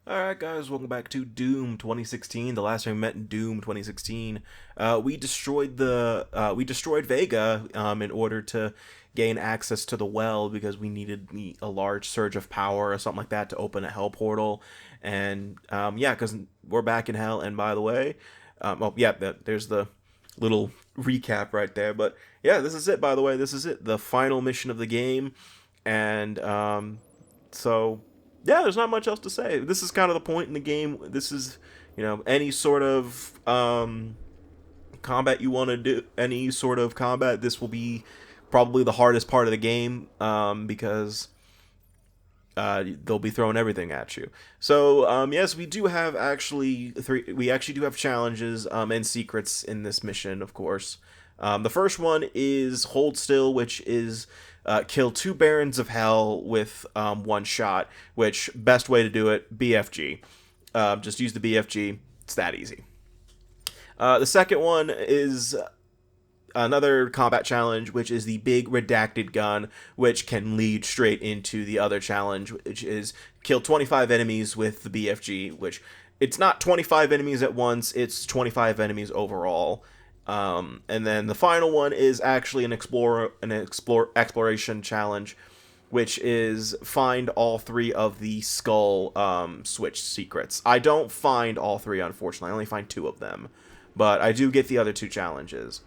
Alright guys, welcome back to Doom 2016. The last time we met in Doom 2016, we destroyed Vega in order to gain access to the well because we needed a large surge of power or something like that to open a hell portal. And yeah, because we're back in hell. And by the way, oh yeah, there's the little recap right there. But yeah, this is it. By the way, this is it, the final mission of the game. And so yeah, there's not much else to say. This is kind of the point in the game. This is, any sort of combat you want to do, any sort of combat, this will be probably the hardest part of the game because they'll be throwing everything at you. So yes, we do have actually we actually do have challenges and secrets in this mission, of course. The first one is Hold Still, which is kill 2 Barons of Hell with one shot, which, best way to do it, BFG. Just use the BFG. It's that easy. The second one is another combat challenge, which is the big redacted gun, which can lead straight into the other challenge, which is kill 25 enemies with the BFG, which it's not 25 enemies at once, it's 25 enemies overall. And then the final one is actually an exploration challenge, which is find all 3 of the skull switch secrets. I don't find all 3, unfortunately. I only find 2 of them, but I do get the other 2 challenges.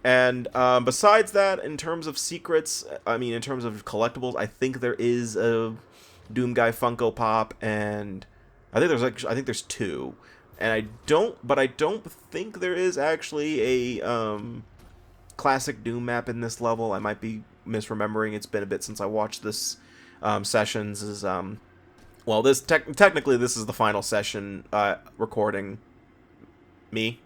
And besides that, in terms of secrets, in terms of collectibles, I think there is a doomguy Funko Pop, and I think there's 2. And I don't think there is actually a classic Doom map in this level. I might be misremembering. It's been a bit since I watched this sessions. Well, this technically this is the final session recording me.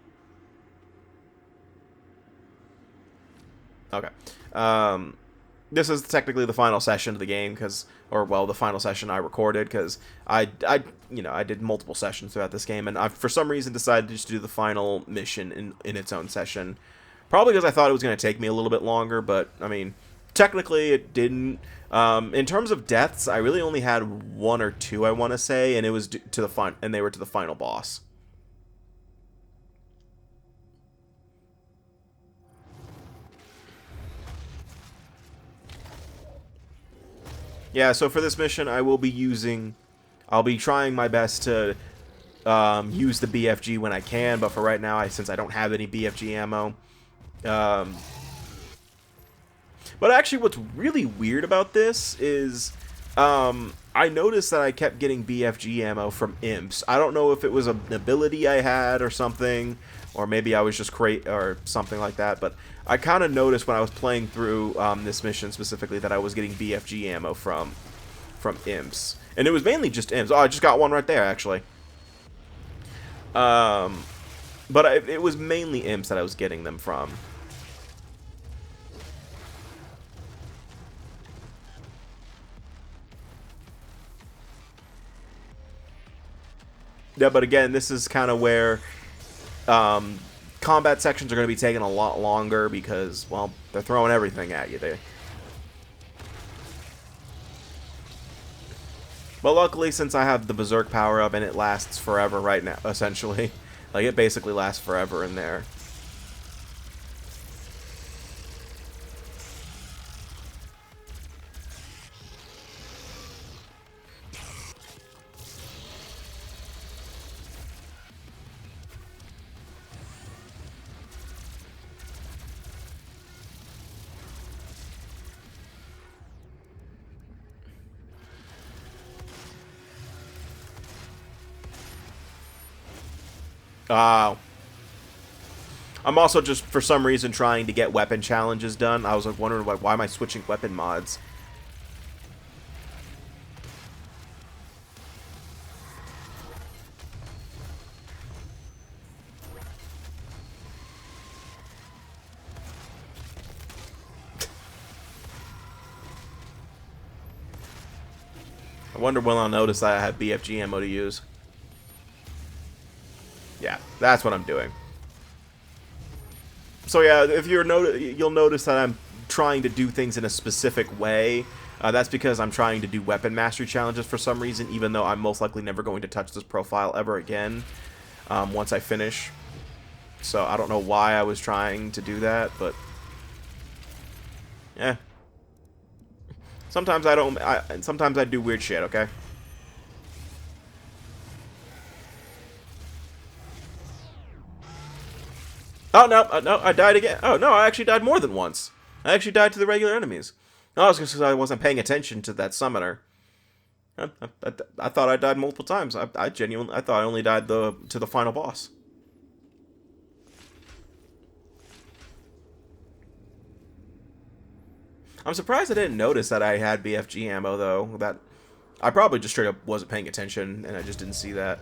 Okay. This is technically the final session of the game the final session I recorded because I did multiple sessions throughout this game, and I, for some reason, decided to just do the final mission in its own session. Probably because I thought it was going to take me a little bit longer, but technically it didn't. In terms of deaths, I really only had 1 or 2, I want to say, and it was and they were to the final boss. Yeah, so for this mission, I'll be trying my best to use the BFG when I can, but for right now, since I don't have any BFG ammo. But actually, what's really weird about this is I noticed that I kept getting BFG ammo from imps. I don't know if it was an ability I had or something, or maybe I was just or something like that, but I kind of noticed when I was playing through this mission specifically that I was getting BFG ammo from imps. And it was mainly just imps. Oh, I just got one right there, actually. But it was mainly imps that I was getting them from. Yeah, but again, this is kind of where combat sections are going to be taking a lot longer because, well, they're throwing everything at you. But luckily, since I have the Berserk power-up and it lasts forever right now, essentially. Like, it basically lasts forever in there. I'm also just, for some reason, trying to get weapon challenges done. I was like wondering, why am I switching weapon mods? I wonder when I'll notice that I have BFG ammo to use. Yeah, that's what I'm doing. So yeah, if you'll notice that I'm trying to do things in a specific way. That's because I'm trying to do weapon mastery challenges for some reason, even though I'm most likely never going to touch this profile ever again once I finish. So I don't know why I was trying to do that, but yeah. Sometimes I don't. Sometimes I do weird shit. Okay. Oh no! No, I died again. Oh no! I actually died more than once. I actually died to the regular enemies. No, it's because I wasn't paying attention to that summoner. I thought I died multiple times. I genuinely thought I only died to the final boss. I'm surprised I didn't notice that I had BFG ammo though. That I probably just straight up wasn't paying attention and I just didn't see that.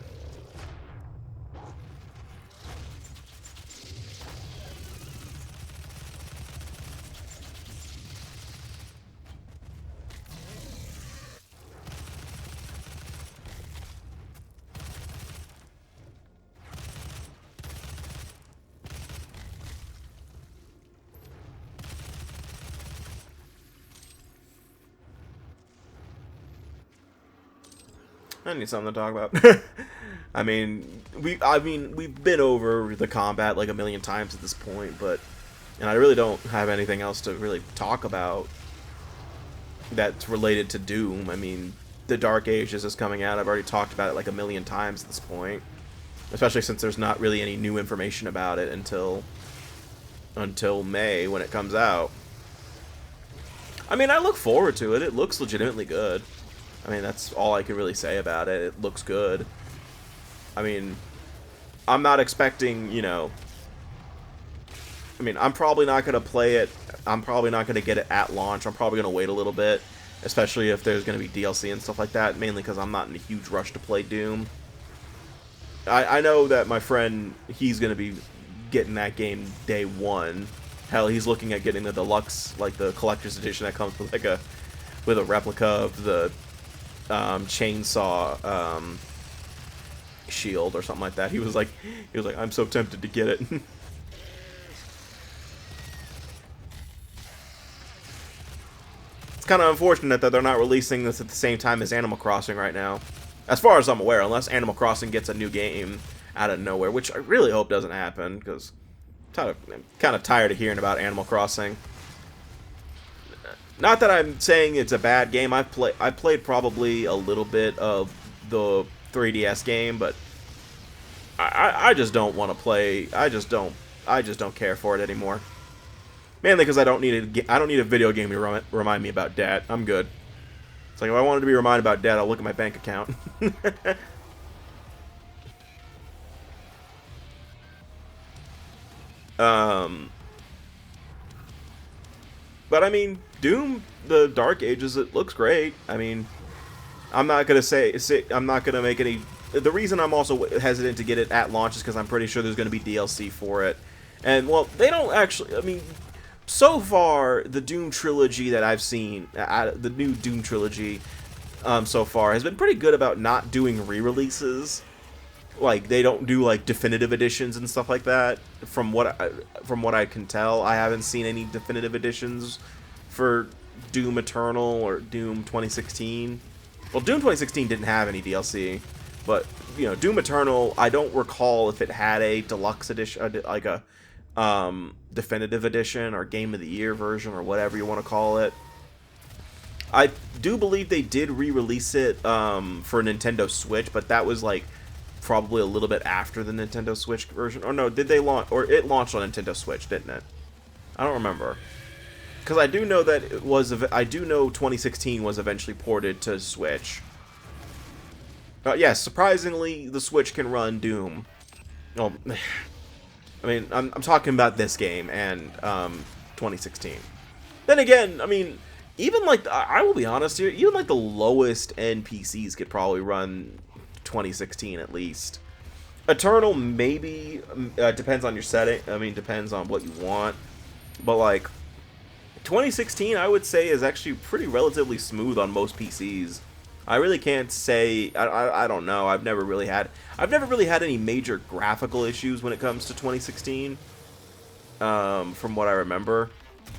I need something to talk about. I mean, we've been over the combat like a million times at this point, and I really don't have anything else to really talk about that's related to Doom. I mean, the Dark Ages is coming out. I've already talked about it like a million times at this point, especially since there's not really any new information about it until May when it comes out. I mean, I look forward to it. It looks legitimately good. I mean, that's all I can really say about it. It looks good. I mean, I'm not expecting, you know... I mean, I'm probably not going to play it. I'm probably not going to get it at launch. I'm probably going to wait a little bit, especially if there's going to be DLC and stuff like that, mainly because I'm not in a huge rush to play Doom. I know that my friend, he's going to be getting that game day one. Hell, he's looking at getting the deluxe, like the collector's edition that comes with like a replica of the chainsaw shield or something like that. He was like, I'm so tempted to get it. It's kind of unfortunate that they're not releasing this at the same time as Animal Crossing right now, as far as I'm aware, unless Animal Crossing gets a new game out of nowhere, which I really hope doesn't happen, because I'm kind of tired of hearing about Animal Crossing. Not that I'm saying it's a bad game. I played probably a little bit of the 3DS game, but I just don't want to play. I just don't care for it anymore. Mainly because I don't need a video game to remind me about debt. I'm good. It's like if I wanted to be reminded about debt, I'll look at my bank account. But I mean, Doom, the Dark Ages, it looks great. I mean, I'm not gonna I'm not gonna make any. The reason I'm also hesitant to get it at launch is because I'm pretty sure there's gonna be DLC for it, and well, they don't actually. I mean, so far the Doom trilogy that I've seen, the new Doom trilogy, so far has been pretty good about not doing re-releases. Like they don't do like definitive editions and stuff like that. From what I can tell, I haven't seen any definitive editions for Doom Eternal or Doom 2016. Well, Doom 2016 didn't have any DLC, but you know, Doom Eternal, I don't recall if it had a deluxe edition, like a definitive edition or Game of the Year version or whatever you want to call it. I do believe they did re-release it for Nintendo Switch, but that was like probably a little bit after the Nintendo Switch version. Or no, did they launch? Or it launched on Nintendo Switch, didn't it? I don't remember. Because I do know that it was. I do know 2016 was eventually ported to Switch. Yes, surprisingly, the Switch can run Doom. Well, I mean, I'm talking about this game and 2016. Then again, I mean, even like I will be honest here, even like the lowest end PCs could probably run 2016 at least. Eternal maybe depends on your setting. I mean, depends on what you want. But like 2016, I would say is actually pretty relatively smooth on most PCs. I really can't say. I don't know. I've never really had any major graphical issues when it comes to 2016. From what I remember.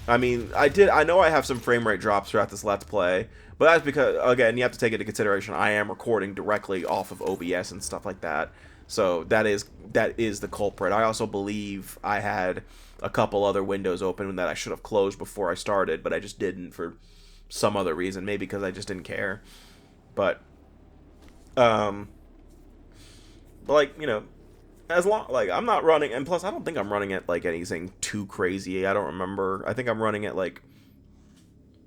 I mean, I know I have some frame rate drops throughout this Let's Play, but that's because, again, you have to take into consideration I am recording directly off of OBS and stuff like that. So that is the culprit. I also believe I had a couple other windows open that I should have closed before I started, but I just didn't for some other reason, maybe because I just didn't care. But like, you know, as long, like, I'm not running, and plus I don't think I'm running at like anything too crazy. I don't remember. I think I'm running at like,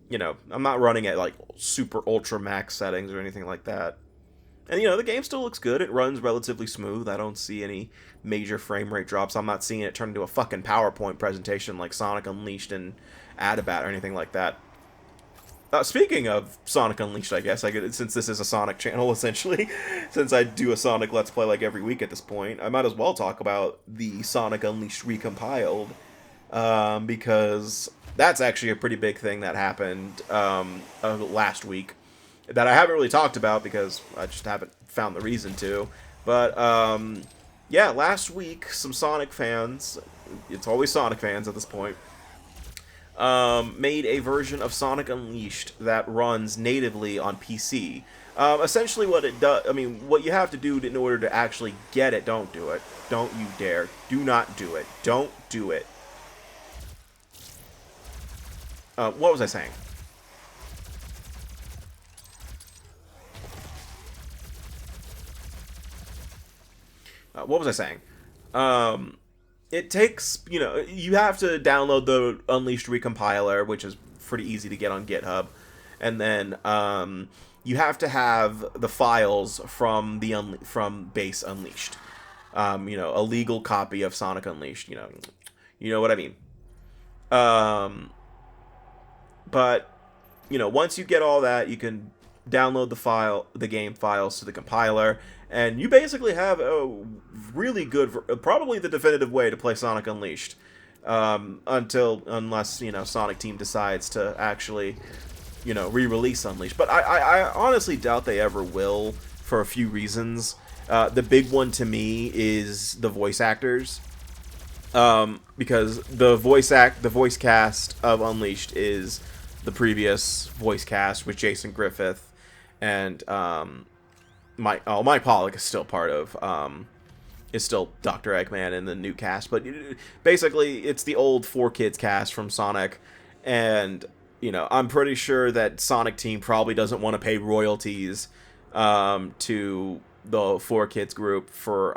you know, I'm not running at like super ultra max settings or anything like that. And, you know, the game still looks good. It runs relatively smooth. I don't see any major frame rate drops. I'm not seeing it turn into a fucking PowerPoint presentation like Sonic Unleashed and Adabat or anything like that. Speaking of Sonic Unleashed, I guess, since this is a Sonic channel, essentially, since I do a Sonic Let's Play like every week at this point, I might as well talk about the Sonic Unleashed recompiled, because that's actually a pretty big thing that happened last week that I haven't really talked about because I just haven't found the reason to. But, yeah, last week, some Sonic fans, it's always Sonic fans at this point, made a version of Sonic Unleashed that runs natively on PC. Essentially what it does, I mean, what you have to do in order to actually get it, don't do it. Don't you dare. Do not do it. Don't do it. What was I saying? What was I saying? It takes, you know, you have to download the Unleashed recompiler, which is pretty easy to get on GitHub, and then you have to have the files from the from base Unleashed. You know, a legal copy of Sonic Unleashed. You know what I mean. But you know, once you get all that, you can download the game files to the compiler, and you basically have a really good, probably the definitive way to play Sonic Unleashed, unless, you know, Sonic Team decides to actually, you know, re-release Unleashed. But I honestly doubt they ever will, for a few reasons. The big one to me is the voice actors, because the voice cast of Unleashed is the previous voice cast with Jason Griffith, and Mike Pollock is still part of, is still Dr. Eggman in the new cast, but basically it's the old 4Kids cast from Sonic, and, you know, I'm pretty sure that Sonic Team probably doesn't want to pay royalties to the 4Kids group for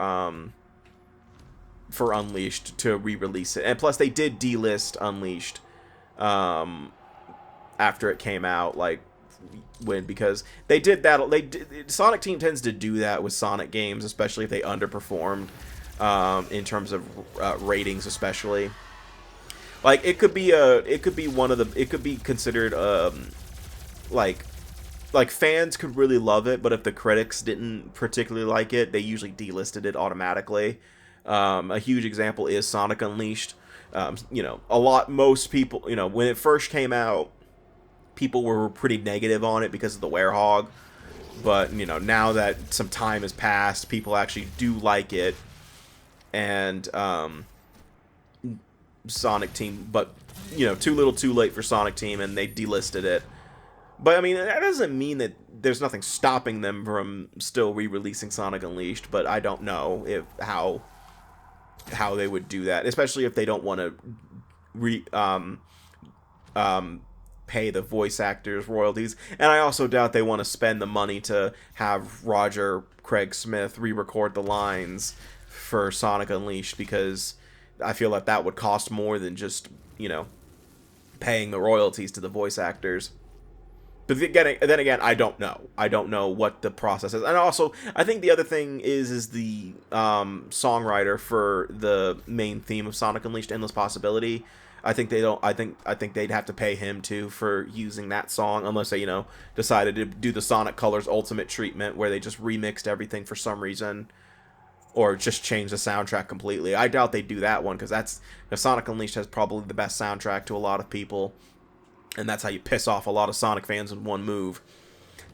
Unleashed to re-release it, and plus they did delist Unleashed after it came out, like, because they did that. Sonic Team tends to do that with Sonic games, especially if they underperformed in terms of ratings, especially. Like, it could be considered like fans could really love it, but if the critics didn't particularly like it, they usually delisted it automatically. A huge example is Sonic Unleashed. You know, most people, you know, when it first came out, people were pretty negative on it because of the werehog, but, you know, now that some time has passed, people actually do like it, and Sonic Team, but, you know, too little too late for Sonic Team, and they delisted it. But, I mean, that doesn't mean that there's nothing stopping them from still re-releasing Sonic Unleashed, but I don't know how they would do that, especially if they don't want to pay the voice actors royalties, and I also doubt they want to spend the money to have Roger Craig Smith re-record the lines for Sonic Unleashed, because I feel like that would cost more than just, you know, paying the royalties to the voice actors. But then again, I don't know what the process is, and also I think the other thing is the songwriter for the main theme of Sonic Unleashed, Endless Possibility. I think they'd have to pay him too for using that song, unless they, you know, decided to do the Sonic Colors Ultimate treatment where they just remixed everything for some reason, or just changed the soundtrack completely. I doubt they do that one, because Sonic Unleashed has probably the best soundtrack to a lot of people, and that's how you piss off a lot of Sonic fans in one move.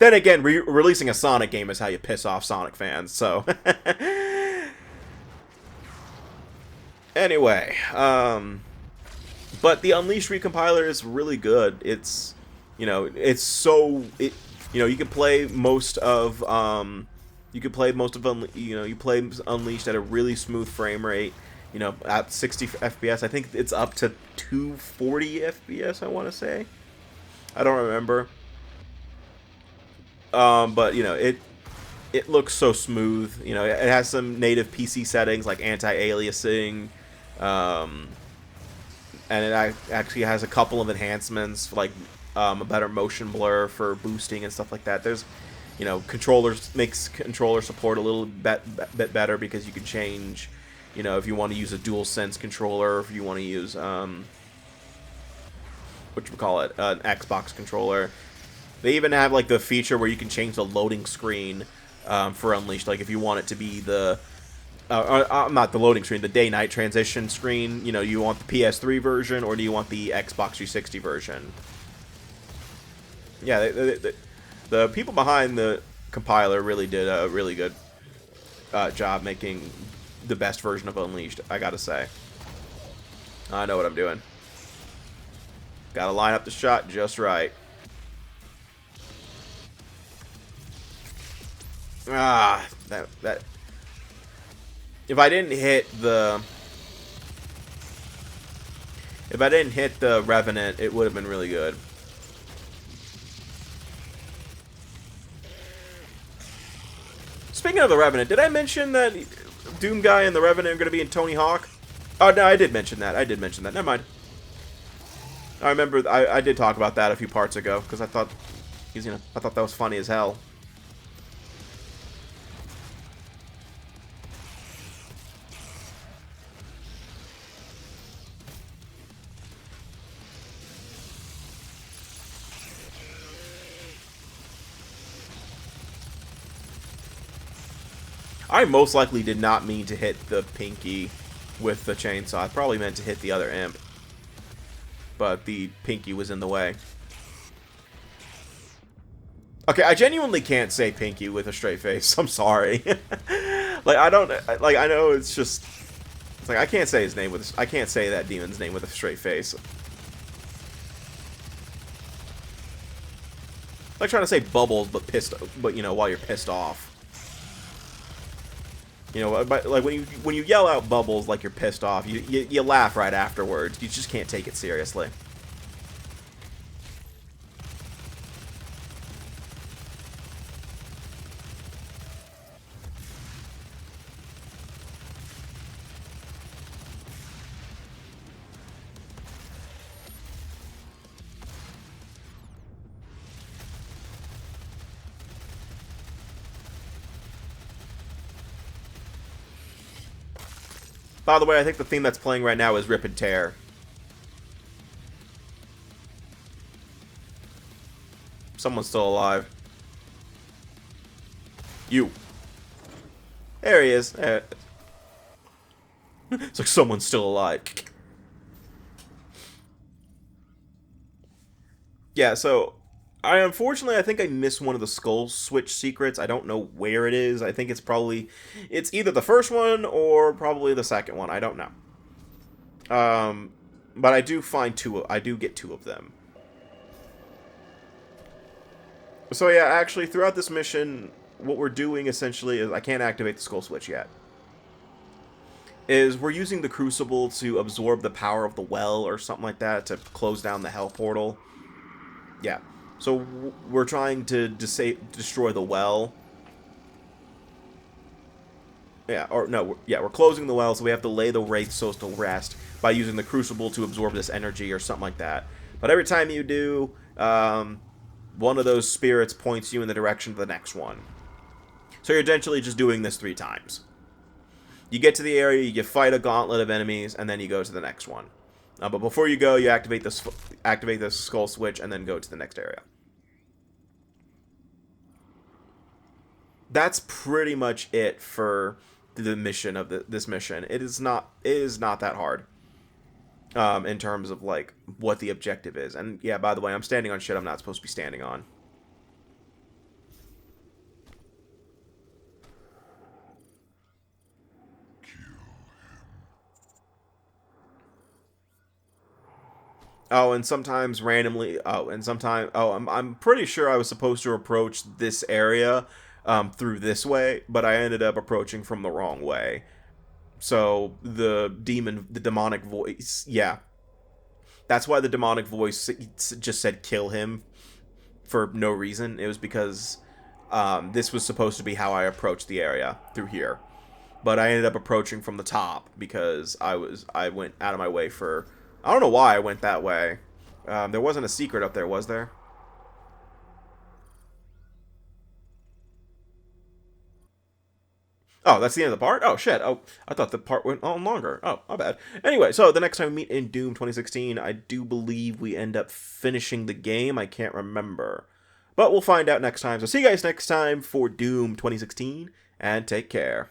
Then again, releasing a Sonic game is how you piss off Sonic fans. So anyway, But the Unleashed recompiler is really good. It's, you know, it's so it, you know, you can play most of you play Unleashed at a really smooth frame rate. You know, at 60 FPS. I think it's up to 240 FPS. I want to say. I don't remember. But you know, it looks so smooth. You know, it has some native PC settings like anti-aliasing. Um, and it actually has a couple of enhancements like a better motion blur for boosting and stuff like that. There's, you know, controllers makes controller support a little bit better because you can change, you know, if you want to use a DualSense controller, if you want to use what you call it, an Xbox controller. They even have like the feature where you can change the loading screen for Unleashed. Like if you want it to be the not the loading screen, the day-night transition screen. You know, you want the PS3 version or do you want the Xbox 360 version? Yeah, the people behind the compiler really did a really good job making the best version of Unleashed, I gotta say. I know what I'm doing. Gotta line up the shot just right. That if I didn't hit the Revenant, it would have been really good. Speaking of the Revenant, did I mention that Doomguy and the Revenant are going to be in Tony Hawk? Oh no, I did mention that. Never mind. I remember I did talk about that a few parts ago because I thought I thought that was funny as hell. I most likely did not mean to hit the pinky with the chainsaw. I probably meant to hit the other imp. But the pinky was in the way. Okay, I genuinely can't say pinky with a straight face. I'm sorry. Like, I don't... Like, I know it's just... It's like, I can't say his name with... I can't say that demon's name with a straight face. Like trying to say bubbles, but you know, while you're pissed off. You know, like when you yell out bubbles like you're pissed off, you laugh right afterwards. You just can't take it seriously. By the way, I think the theme that's playing right now is Rip and Tear. Someone's still alive. You. There he is. It's like someone's still alive. Yeah, so unfortunately I think I missed one of the skull switch secrets. I don't know where it is. I think it's either the first one or probably the second one. I don't know. But I do get two of them. So yeah, actually throughout this mission, what we're doing essentially is I can't activate the skull switch yet. Is we're using the crucible to absorb the power of the well or something like that to close down the hell portal. Yeah. So we're trying to destroy the well. Yeah, or no, we're closing the well, so we have to lay the wraith souls to rest by using the crucible to absorb this energy or something like that. But every time you do, one of those spirits points you in the direction of the next one. So you're essentially just doing this 3 times. You get to the area, you fight a gauntlet of enemies, and then you go to the next one. But before you go, you activate the skull switch, and then go to the next area. That's pretty much it for the mission of this mission. It is not that hard. In terms of like what the objective is. And yeah, by the way, I'm standing on shit I'm not supposed to be standing on. Oh, and sometimes randomly. Oh, and sometimes. Oh, I'm pretty sure I was supposed to approach this area through this way, but I ended up approaching from the wrong way. So the demonic voice, yeah, that's why the demonic voice just said kill him for no reason. It was because this was supposed to be how I approached the area through here, but I ended up approaching from the top because I went out of my way for. I don't know why I went that way. There wasn't a secret up there, was there? Oh, that's the end of the part? Oh, shit. Oh, I thought the part went on longer. Oh, my bad. Anyway, so the next time we meet in Doom 2016, I do believe we end up finishing the game. I can't remember. But we'll find out next time. So see you guys next time for Doom 2016, and take care.